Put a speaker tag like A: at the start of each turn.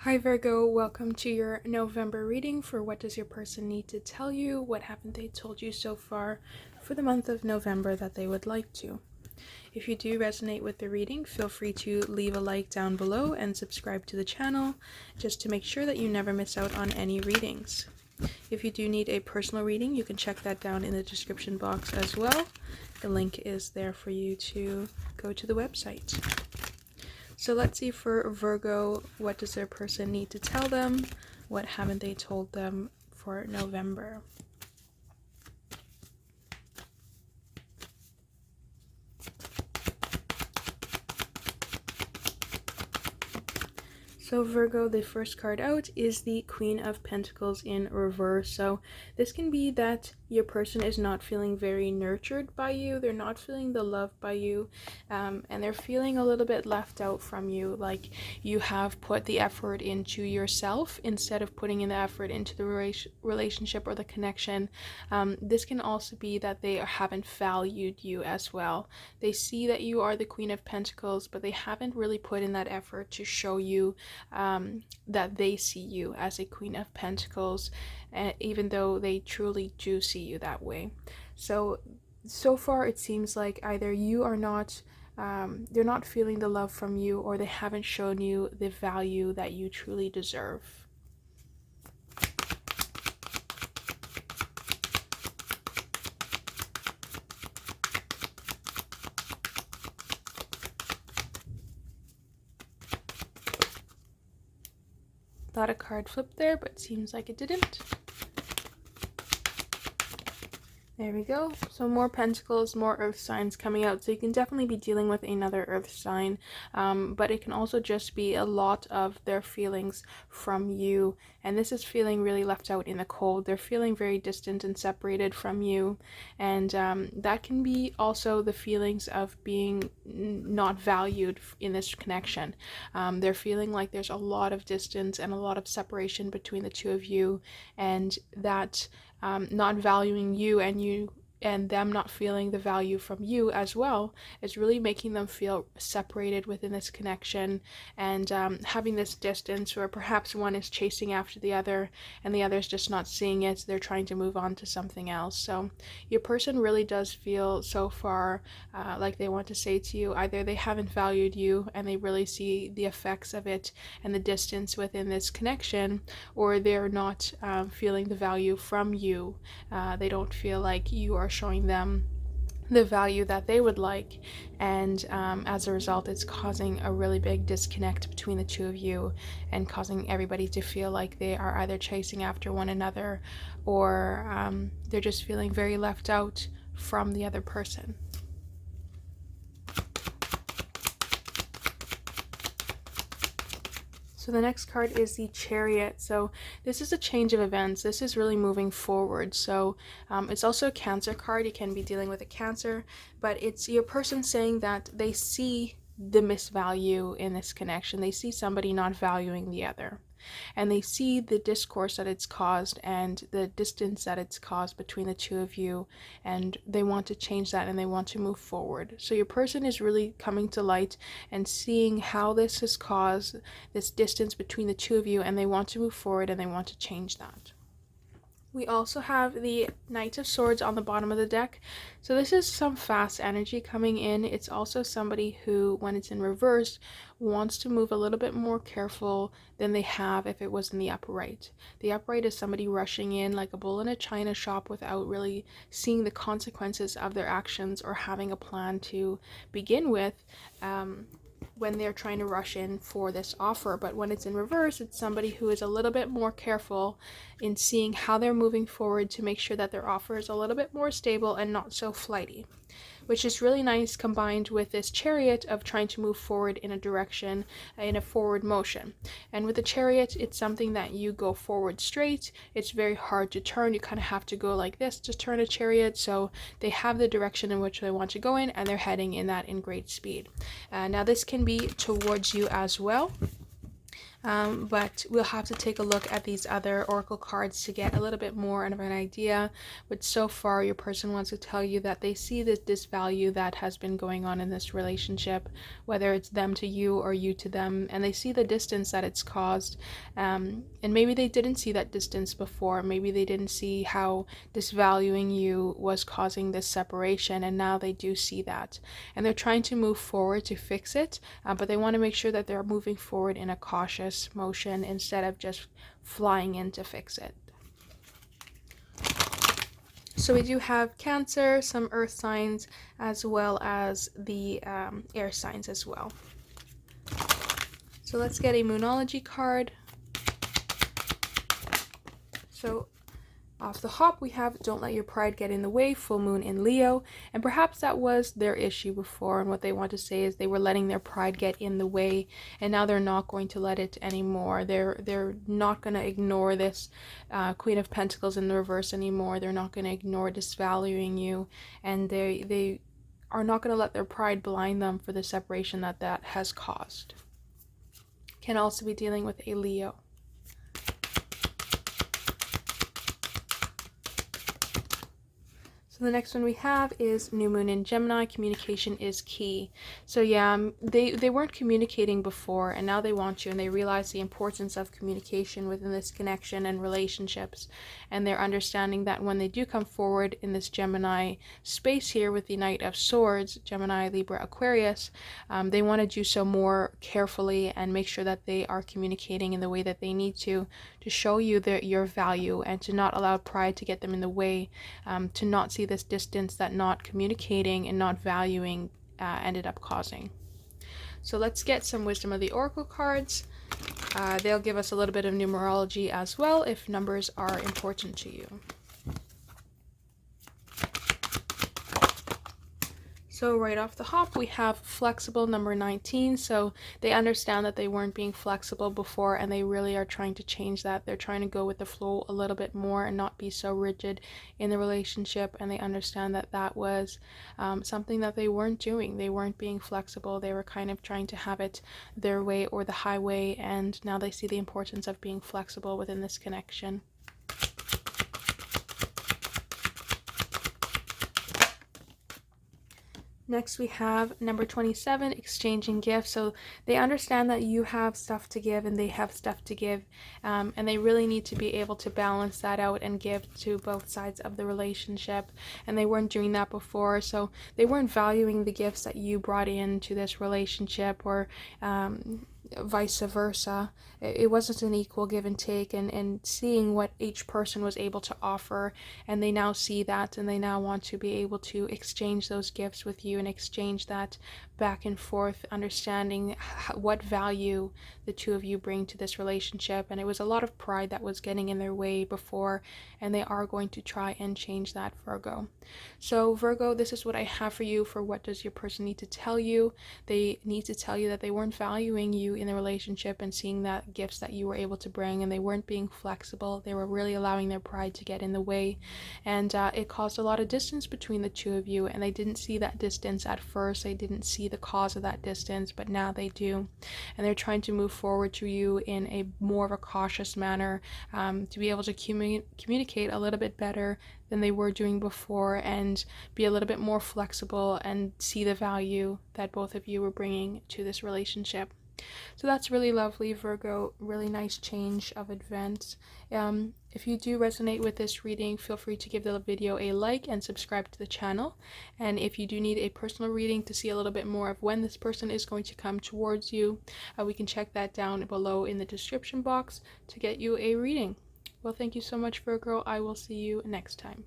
A: Hi Virgo, welcome to your November reading for what does your person need to tell you, what haven't they told you so far for the month of November that they would like to. If you do resonate with the reading, feel free to leave a like down below and subscribe to the channel just to make sure that you never miss out on any readings. If you do need a personal reading, you can check that down in the description box as well. The link is there for you to go to the website. So let's see for Virgo, what does their person need to tell them? What haven't they told them for November? So Virgo, the first card out is the Queen of Pentacles in reverse. So this can be that your person is not feeling very nurtured by you. They're not feeling the love by you. And they're feeling a little bit left out from you. Like you have put the effort into yourself instead of putting in the effort into the relationship or the connection. This can also be that they haven't valued you as well. They see that you are the Queen of Pentacles, but they haven't really put in that effort to show you that they see you as a Queen of Pentacles, even though they truly do see you that way. So far it seems like either you are not they're not feeling the love from you, or they haven't shown you the value that you truly deserve. Thought a card flipped there, but seems like it didn't. There we go. So more pentacles, more earth signs coming out. So you can definitely be dealing with another earth sign, but it can also just be a lot of their feelings from you. And this is feeling really left out in the cold. They're feeling very distant and separated from you. And that can be also the feelings of being not valued in this connection. They're feeling like there's a lot of distance and a lot of separation between the two of you, and that not valuing you and them not feeling the value from you as well is really making them feel separated within this connection, and having this distance where perhaps one is chasing after the other and the other is just not seeing it. They're trying to move on to something else. So your person really does feel so far like they want to say to you, either they haven't valued you and they really see the effects of it and the distance within this connection, or they're not feeling the value from you. They don't feel like you are showing them the value that they would like, and as a result it's causing a really big disconnect between the two of you and causing everybody to feel like they are either chasing after one another, or they're just feeling very left out from the other person. So the next card is the Chariot. So this is a change of events. This is really moving forward. So it's also a Cancer card. You can be dealing with a Cancer, but it's your person saying that they see the misvalue in this connection. They see somebody not valuing the other, and they see the discourse that it's caused and the distance that it's caused between the two of you, and they want to change that and they want to move forward. So your person is really coming to light and seeing how this has caused this distance between the two of you, and they want to move forward and they want to change that. We also have the Knight of Swords on the bottom of the deck. So this is some fast energy coming in. It's also somebody who, when it's in reverse, wants to move a little bit more careful than they have if it was in the upright. The upright is somebody rushing in like a bull in a china shop without really seeing the consequences of their actions or having a plan to begin with. When they're trying to rush in for this offer. But when it's in reverse, it's somebody who is a little bit more careful in seeing how they're moving forward to make sure that their offer is a little bit more stable and not so flighty, which is really nice combined with this Chariot of trying to move forward in a direction, in a forward motion. And with the Chariot, it's something that you go forward straight. It's very hard to turn. You kind of have to go like this to turn a Chariot. So they have the direction in which they want to go in, and they're heading in that in great speed. Now this can be towards you as well. but we'll have to take a look at these other oracle cards to get a little bit more of an idea. But so far, your person wants to tell you that they see this value that has been going on in this relationship, whether it's them to you or you to them, and they see the distance that it's caused. And maybe they didn't see that distance before. Maybe they didn't see how disvaluing you was causing this separation, and now they do see that. And they're trying to move forward to fix it, but they want to make sure that they're moving forward in a cautious motion instead of just flying in to fix it. So we do have Cancer, some earth signs, as well as the air signs as well. So let's get a Moonology card. So off the hop, we have Don't Let Your Pride Get in the Way, full moon in Leo. And perhaps that was their issue before, and what they want to say is they were letting their pride get in the way, and now they're not going to let it anymore. They're not going to ignore this Queen of Pentacles in the reverse anymore. They're not going to ignore disvaluing you, and they are not going to let their pride blind them for the separation that has caused. Can also be dealing with a Leo. So the next one we have is New Moon in Gemini. Communication is key. So yeah, they weren't communicating before, and now they want you, and they realize the importance of communication within this connection and relationships. And they're understanding that when they do come forward in this Gemini space here with the Knight of Swords, Gemini, Libra, Aquarius, they want to do so more carefully and make sure that they are communicating in the way that they need to show you your value, and to not allow pride to get them in the way, to not see this distance that not communicating and not valuing ended up causing. So let's get some wisdom of the oracle cards. They'll give us a little bit of numerology as well if numbers are important to you. So right off the hop, we have flexible, number 19. So they understand that they weren't being flexible before, and they really are trying to change that. They're trying to go with the flow a little bit more and not be so rigid in the relationship. And they understand that that was something that they weren't doing. They weren't being flexible. They were kind of trying to have it their way or the highway. And now they see the importance of being flexible within this connection. Next we have number 27, exchanging gifts. So they understand that you have stuff to give and they have stuff to give, and they really need to be able to balance that out and give to both sides of the relationship, and they weren't doing that before. So they weren't valuing the gifts that you brought into this relationship, or vice versa. It wasn't an equal give and take, and seeing what each person was able to offer, and they now see that, and they now want to be able to exchange those gifts with you and exchange that back and forth, understanding what value the two of you bring to this relationship. And it was a lot of pride that was getting in their way before, and they are going to try and change that, Virgo. So Virgo, this is what I have for you for what does your person need to tell you. They need to tell you that they weren't valuing you in the relationship and seeing that gifts that you were able to bring, and they weren't being flexible. They were really allowing their pride to get in the way, and it caused a lot of distance between the two of you, and they didn't see that distance at first. They didn't see the cause of that distance, but now they do, and they're trying to move forward to you in a more of a cautious manner, to be able to communicate a little bit better than they were doing before, and be a little bit more flexible and see the value that both of you were bringing to this relationship. So that's really lovely, Virgo. Really nice change of events. If you do resonate with this reading, feel free to give the video a like and subscribe to the channel. And if you do need a personal reading to see a little bit more of when this person is going to come towards you, we can check that down below in the description box to get you a reading. Well, thank you so much, Virgo. I will see you next time.